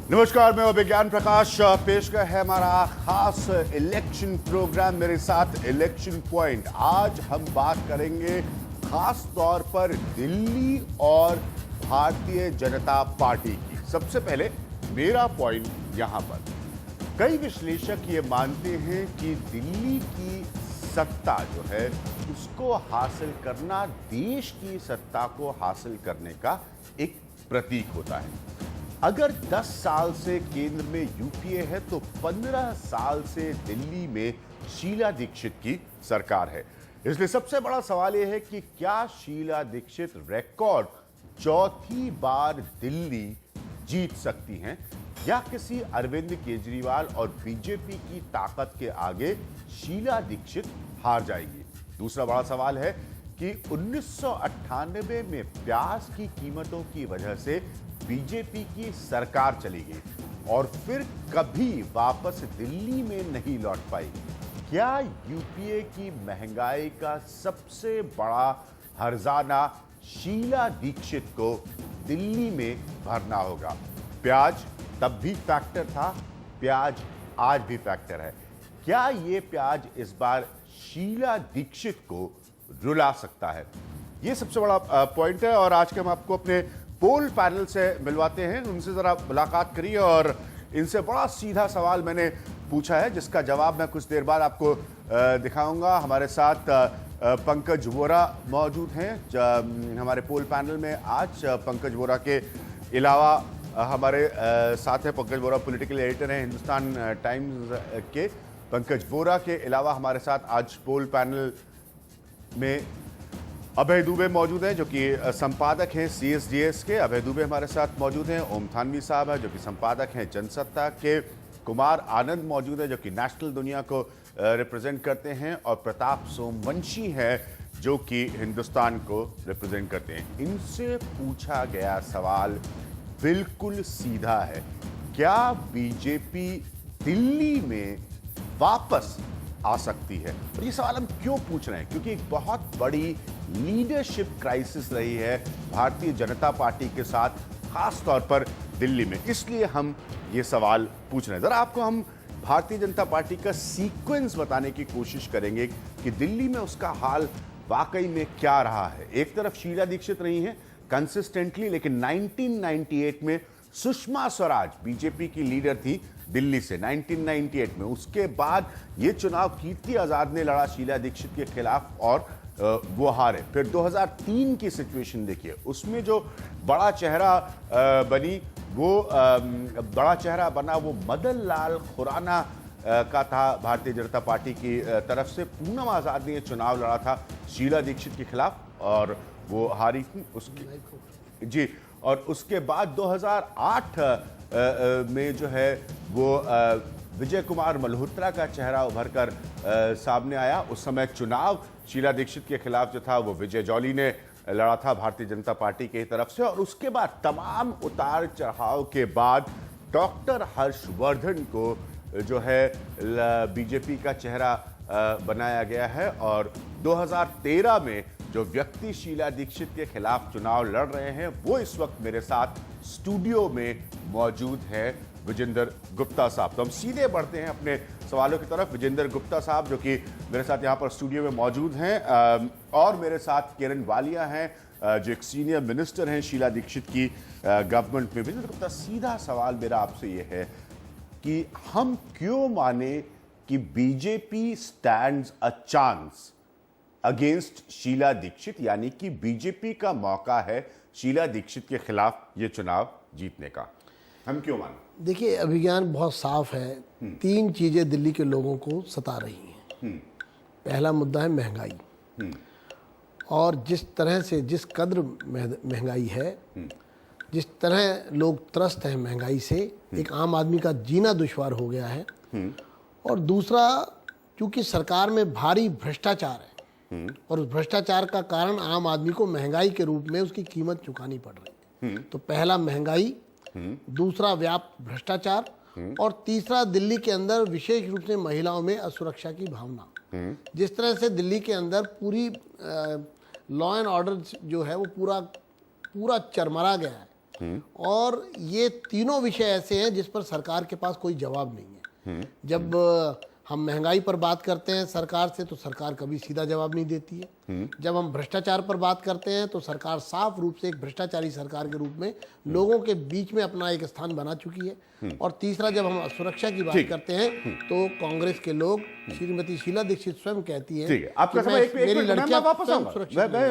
नमस्कार, मैं विज्ञान प्रकाश। पेश का है हमारा खास इलेक्शन प्रोग्राम, मेरे साथ इलेक्शन पॉइंट। आज हम बात करेंगे खास तौर पर दिल्ली और भारतीय जनता पार्टी की। सबसे पहले मेरा पॉइंट यहां पर, कई विश्लेषक ये मानते हैं कि दिल्ली की सत्ता जो है उसको हासिल करना देश की सत्ता को हासिल करने का एक प्रतीक होता है। अगर 10 साल से केंद्र में यूपीए है तो 15 साल से दिल्ली में शीला दीक्षित की सरकार है। इसलिए सबसे बड़ा सवाल यह है कि क्या शीला दीक्षित रिकॉर्ड चौथी बार दिल्ली जीत सकती हैं या किसी अरविंद केजरीवाल और बीजेपी की ताकत के आगे शीला दीक्षित हार जाएगी। दूसरा बड़ा सवाल है कि 1998 में प्याज की कीमतों की वजह से बीजेपी की सरकार चली गई और फिर कभी वापस दिल्ली में नहीं लौट पाई। क्या यूपीए की महंगाई का सबसे बड़ा हर्जाना शीला दीक्षित को दिल्ली में भरना होगा? प्याज तब भी फैक्टर था, प्याज आज भी फैक्टर है। क्या ये प्याज इस बार शीला दीक्षित को रुला सकता है? ये सबसे बड़ा पॉइंट है। और आज के हम आपको अपने पोल पैनल से मिलवाते हैं, उनसे जरा मुलाकात करिए। और इनसे बड़ा सीधा सवाल मैंने पूछा है जिसका जवाब मैं कुछ देर बाद आपको दिखाऊंगा। हमारे साथ पंकज वोरा मौजूद हैं हमारे पोल पैनल में। आज पंकज वोरा के अलावा हमारे साथ है, पंकज वोरा पॉलिटिकल एडिटर हैं हिंदुस्तान टाइम्स के। पंकज वोरा के अलावा हमारे साथ आज पोल पैनल में अभय दुबे मौजूद हैं जो कि संपादक हैं CSDS के। अभय दुबे हमारे साथ मौजूद हैं। ओम थानवी साहब हैं जो कि संपादक हैं जनसत्ता के। कुमार आनंद मौजूद है जो कि नेशनल दुनिया को रिप्रेजेंट करते हैं। और प्रताप सोमवंशी है जो कि हिंदुस्तान को रिप्रेजेंट करते हैं। इनसे पूछा गया सवाल बिल्कुल सीधा है, क्या बीजेपी दिल्ली में वापस आ सकती है? और ये सवाल हम क्यों पूछ रहे हैं? क्योंकि एक बहुत बड़ी लीडरशिप क्राइसिस रही है भारतीय जनता पार्टी के साथ, खास तौर पर दिल्ली में। इसलिए हम ये सवाल पूछ रहे हैं। जरा आपको हम भारतीय जनता पार्टी का सीक्वेंस बताने की कोशिश करेंगे कि दिल्ली में उसका हाल वाकई में क्या रहा है। एक तरफ शीला दीक्षित रही हैं कंसिस्टेंटली, लेकिन 1998 में सुषमा स्वराज बीजेपी की लीडर थी दिल्ली से 1998 में। उसके बाद ये चुनाव कीर्ति आजाद ने लड़ा शीला दीक्षित के खिलाफ और वो हारे। फिर 2003 की सिचुएशन देखिए, उसमें जो बड़ा चेहरा बनी वो बड़ा चेहरा बना वो मदन लाल खुराना का था भारतीय जनता पार्टी की तरफ से। पूनम आजाद ने ये चुनाव लड़ा था शीला दीक्षित के खिलाफ और वो हारी थी उसकी जी। और उसके बाद 2008 में जो है वो विजय कुमार मल्होत्रा का चेहरा उभर कर सामने आया। उस समय चुनाव शीला दीक्षित के खिलाफ जो था वो विजय जॉली ने लड़ा था भारतीय जनता पार्टी की तरफ से। और उसके बाद तमाम उतार चढ़ाव के बाद डॉक्टर हर्षवर्धन को जो है बीजेपी का चेहरा बनाया गया है। और 2013 में जो व्यक्ति शीला दीक्षित के खिलाफ चुनाव लड़ रहे हैं वो इस वक्त मेरे साथ स्टूडियो में मौजूद हैं, विजेंद्र गुप्ता साहब। तो हम सीधे बढ़ते हैं अपने सवालों की तरफ। विजेंद्र गुप्ता साहब जो कि मेरे साथ यहाँ पर स्टूडियो में मौजूद हैं, और मेरे साथ किरण वालिया हैं जो एक सीनियर मिनिस्टर हैं शीला दीक्षित की गवर्नमेंट में। विजेंद्र गुप्ता, सीधा सवाल मेरा आपसे ये है कि हम क्यों माने कि BJP stands a chance against Sheila Dikshit, यानी कि बीजेपी का मौका है शीला दीक्षित के खिलाफ ये चुनाव जीतने का? हम क्यों माने? देखिए, अभिज्ञान बहुत साफ है। 3 चीजें दिल्ली के लोगों को सता रही हैं। पहला मुद्दा है महंगाई, और जिस तरह से जिस कद्र महंगाई है, जिस तरह लोग त्रस्त हैं महंगाई से, एक आम आदमी का जीना दुश्वार हो गया है। और दूसरा, चूंकि सरकार में भारी भ्रष्टाचार है और उस भ्रष्टाचार का कारण आम आदमी को महंगाई के रूप में उसकी कीमत चुकानी पड़ रही है। तो पहला महंगाई, दूसरा व्याप्त भ्रष्टाचार, और तीसरा दिल्ली के अंदर विशेष रूप से महिलाओं में असुरक्षा की भावना। जिस तरह से दिल्ली के अंदर पूरी लॉ एंड ऑर्डर जो है वो पूरा चरमरा गया है, और ये तीनों विषय ऐसे हैं जिस पर सरकार के पास कोई जवाब नहीं है। जब हम महंगाई पर बात करते हैं सरकार से, तो सरकार कभी सीधा जवाब नहीं देती है। जब हम भ्रष्टाचार पर बात करते हैं तो सरकार साफ रूप से एक भ्रष्टाचारी सरकार के रूप में लोगों के बीच में अपना एक स्थान बना चुकी है। और तीसरा, जब हम सुरक्षा की बात करते हैं तो कांग्रेस के लोग, श्रीमती शीला दीक्षित स्वयं कहती है ठीक है, आपका कि समय एक मेरी मिनट, मैं लड़कियां वापस स्वयं आऊंगा। सुरक्षित मैं